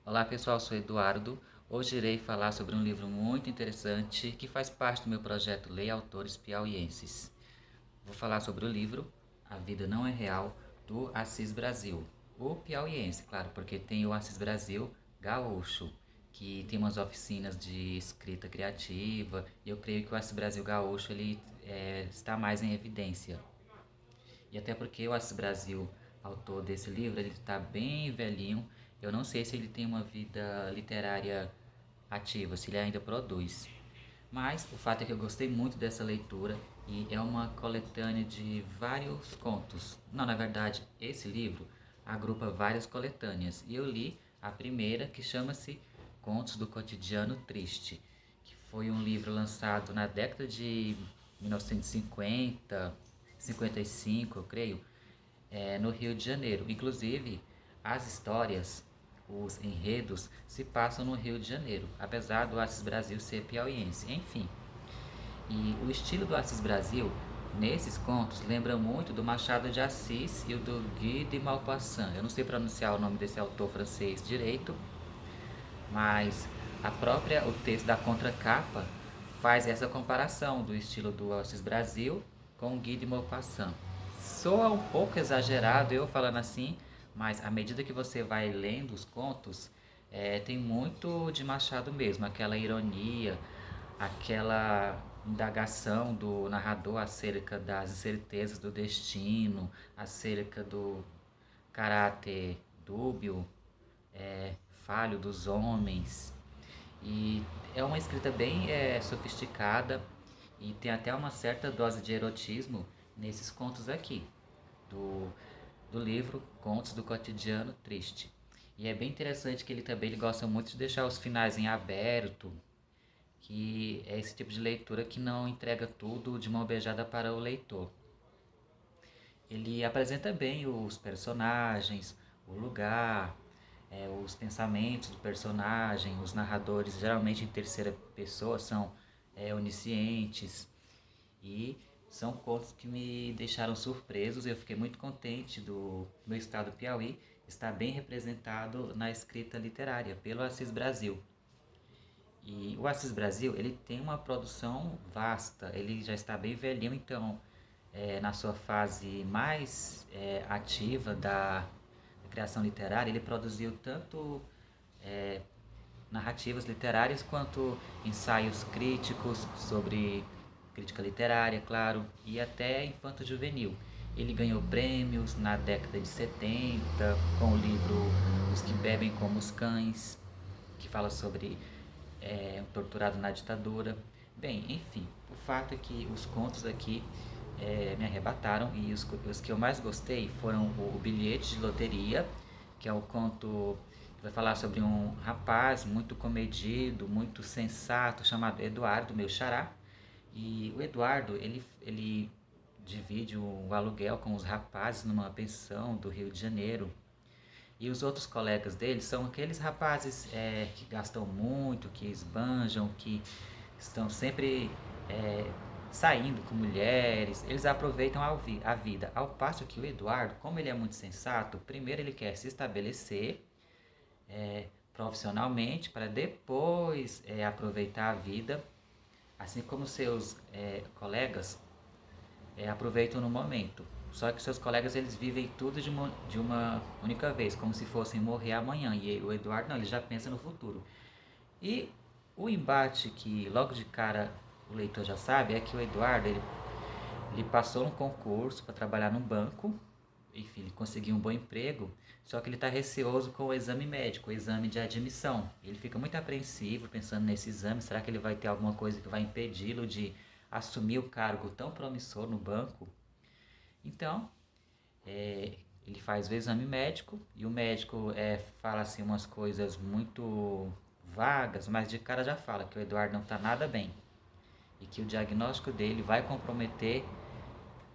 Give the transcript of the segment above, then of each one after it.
Olá pessoal, sou Eduardo. Hoje irei falar sobre um livro muito interessante que faz parte do meu projeto Leia Autores Piauienses. Vou falar sobre o livro A Vida Não é Real, do Assis Brasil. O piauiense, claro, porque tem o Assis Brasil gaúcho, que tem umas oficinas de escrita criativa, e eu creio que o Assis Brasil gaúcho está mais em evidência. E até porque o Assis Brasil, autor desse livro, ele está bem velhinho. Eu não sei se ele tem uma vida literária ativa, se ele ainda produz. Mas o fato é que eu gostei muito dessa leitura e é uma coletânea de vários contos. Não, na verdade, esse livro agrupa várias coletâneas. E eu li a primeira, que chama-se Contos do Cotidiano Triste, que foi um livro lançado na década de 1950, 55, eu creio, no Rio de Janeiro. Inclusive, as histórias, os enredos se passam no Rio de Janeiro, apesar do Assis Brasil ser piauiense. Enfim, e o estilo do Assis Brasil nesses contos lembra muito do Machado de Assis e o do Guy de Maupassant. Eu não sei pronunciar o nome desse autor francês direito, mas o texto da contracapa faz essa comparação do estilo do Assis Brasil com o Guy de Maupassant. Soa um pouco exagerado eu falando assim, mas à medida que você vai lendo os contos, tem muito de Machado mesmo, aquela ironia, aquela indagação do narrador acerca das incertezas do destino, acerca do caráter dúbio, falho dos homens. E é uma escrita bem sofisticada e tem até uma certa dose de erotismo nesses contos aqui, do, do livro Contos do Cotidiano Triste. E é bem interessante que ele gosta muito de deixar os finais em aberto, que é esse tipo de leitura que não entrega tudo de mão beijada para o leitor. Ele apresenta bem os personagens, o lugar, os pensamentos do personagem, os narradores, geralmente em terceira pessoa, são oniscientes e são contos que me deixaram surpresos. Eu fiquei muito contente do meu estado Piauí estar bem representado na escrita literária pelo Assis Brasil. E o Assis Brasil, ele tem uma produção vasta, ele já está bem velhinho, então, na sua fase mais ativa da criação literária, ele produziu tanto narrativas literárias quanto ensaios críticos sobre crítica literária, claro, e até infanto-juvenil. Ele ganhou prêmios na década de 70 com o livro Os que Bebem como os Cães, que fala sobre um torturado na ditadura. Bem, enfim, o fato é que os contos aqui me arrebataram e os que eu mais gostei foram o Bilhete de Loteria, que é o conto que vai falar sobre um rapaz muito comedido, muito sensato, chamado Eduardo, meu xará. E o Eduardo, ele divide o aluguel com os rapazes numa pensão do Rio de Janeiro. E os outros colegas dele são aqueles rapazes que gastam muito, que esbanjam, que estão sempre é, saindo com mulheres. Eles aproveitam a vida. Ao passo que o Eduardo, como ele é muito sensato, primeiro ele quer se estabelecer profissionalmente para depois aproveitar a vida, assim como seus colegas aproveitam no momento. Só que seus colegas eles vivem tudo de uma única vez, como se fossem morrer amanhã. E o Eduardo não, ele já pensa no futuro. E o embate que logo de cara o leitor já sabe é que o Eduardo ele passou no concurso para trabalhar num banco, enfim, ele conseguiu um bom emprego, só que ele está receoso com o exame médico, o exame de admissão. Ele fica muito apreensivo pensando nesse exame, será que ele vai ter alguma coisa que vai impedi-lo de assumir o cargo tão promissor no banco? Então, ele faz o exame médico e o médico fala assim umas coisas muito vagas, mas de cara já fala que o Eduardo não está nada bem e que o diagnóstico dele vai comprometer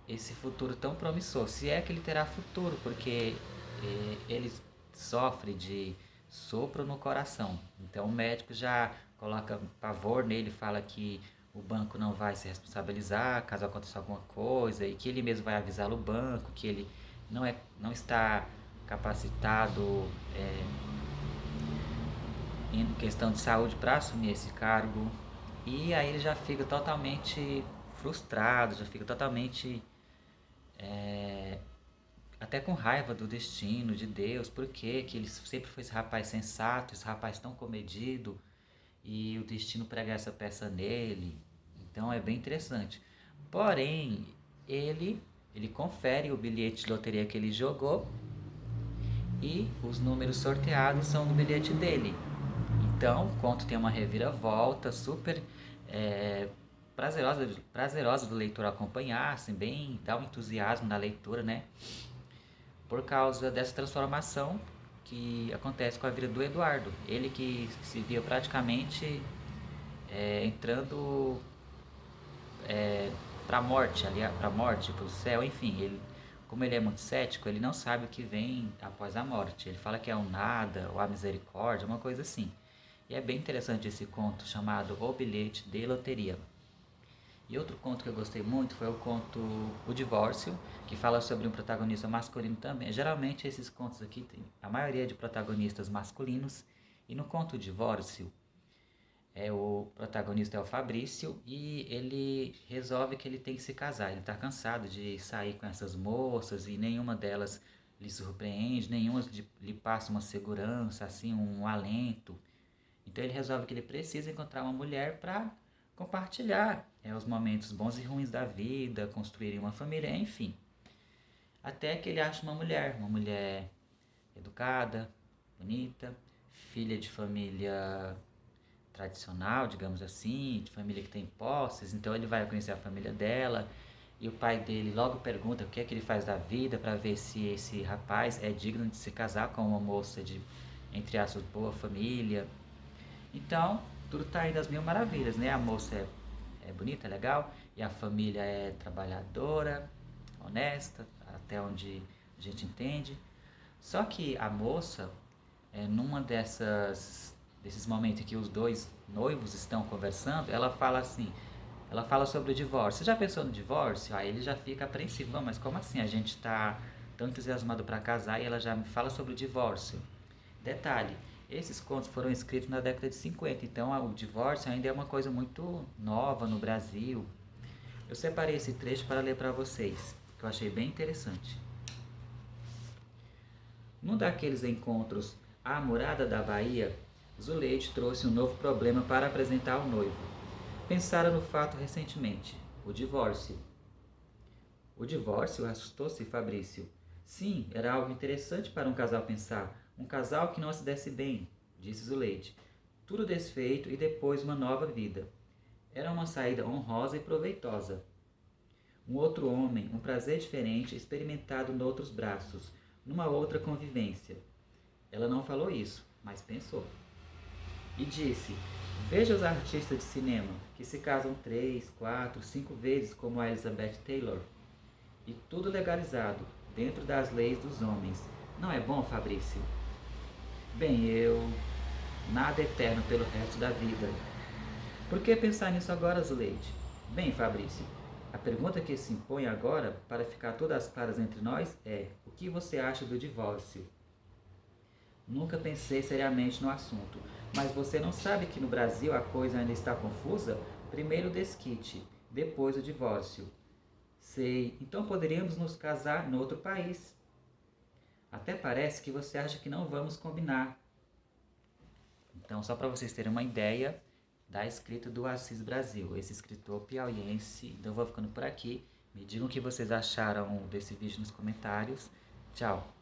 esse futuro tão promissor, se é que ele terá futuro, porque ele sofre de sopro no coração. Então o médico já coloca pavor nele, fala que o banco não vai se responsabilizar caso aconteça alguma coisa e que ele mesmo vai avisar o banco que ele não está capacitado em questão de saúde para assumir esse cargo. E aí ele já fica totalmente frustrado, já fica totalmente até com raiva do destino, de Deus, porque que ele sempre foi esse rapaz sensato, esse rapaz tão comedido, e o destino prega essa peça nele. Então é bem interessante. Porém, ele confere o bilhete de loteria que ele jogou e os números sorteados são do bilhete dele. Então, o conto tem uma reviravolta super é, prazerosa do leitor acompanhar, assim, bem, dá um entusiasmo na leitura, né? Por causa dessa transformação que acontece com a vida do Eduardo. Ele que se via praticamente entrando para a morte, ali, para a morte, para o céu, enfim, como ele é muito cético, ele não sabe o que vem após a morte. Ele fala que é um nada, ou a misericórdia, uma coisa assim. E é bem interessante esse conto chamado O Bilhete de Loteria. E outro conto que eu gostei muito foi o conto O Divórcio, que fala sobre um protagonista masculino também. Geralmente esses contos aqui tem a maioria de protagonistas masculinos. E no conto O Divórcio, o protagonista é o Fabrício e ele resolve que ele tem que se casar. Ele está cansado de sair com essas moças e nenhuma delas lhe surpreende, nenhuma lhe passa uma segurança, assim, um alento. Então ele resolve que ele precisa encontrar uma mulher para compartilhar os momentos bons e ruins da vida, construir uma família, enfim. Até que ele acha uma mulher educada, bonita, filha de família tradicional, digamos assim, de família que tem posses, então ele vai conhecer a família dela e o pai dele logo pergunta o que é que ele faz da vida para ver se esse rapaz é digno de se casar com uma moça de, entre aspas, boa família. Então, tudo tá indo às mil maravilhas, né? A moça é bonita, é legal, e a família é trabalhadora, honesta, até onde a gente entende. Só que a moça, numa desses momentos em que os dois noivos estão conversando, ela fala sobre o divórcio. Você já pensou no divórcio? Aí ele já fica apreensivo. Não, mas como assim? A gente está tão entusiasmado para casar e ela já me fala sobre o divórcio. Detalhe, esses contos foram escritos na década de 50, então o divórcio ainda é uma coisa muito nova no Brasil. Eu separei esse trecho para ler para vocês, que eu achei bem interessante. Num daqueles encontros à Morada da Bahia, Zuleide trouxe um novo problema para apresentar ao noivo. Pensara no fato recentemente, o divórcio. O divórcio? Assustou-se Fabrício. Sim, era algo interessante para um casal pensar. Um casal que não se desse bem, disse Zuleide. Tudo desfeito e depois uma nova vida. Era uma saída honrosa e proveitosa. Um outro homem, um prazer diferente, experimentado noutros braços, numa outra convivência. Ela não falou isso, mas pensou. E disse: veja os artistas de cinema, que se casam 3, 4, 5 vezes como a Elizabeth Taylor. E tudo legalizado, dentro das leis dos homens. Não é bom, Fabrício? Bem, nada eterno pelo resto da vida. Por que pensar nisso agora, Zuleide? Bem, Fabrício, a pergunta que se impõe agora, para ficar todas claras entre nós, é: o que você acha do divórcio? Nunca pensei seriamente no assunto, mas você não sabe que no Brasil a coisa ainda está confusa? Primeiro o desquite, depois o divórcio. Sei, então poderíamos nos casar no outro país. Até parece que você acha que não vamos combinar. Então, só para vocês terem uma ideia da escrita do Assis Brasil, esse escritor piauiense. Então, eu vou ficando por aqui. Me digam o que vocês acharam desse vídeo nos comentários. Tchau!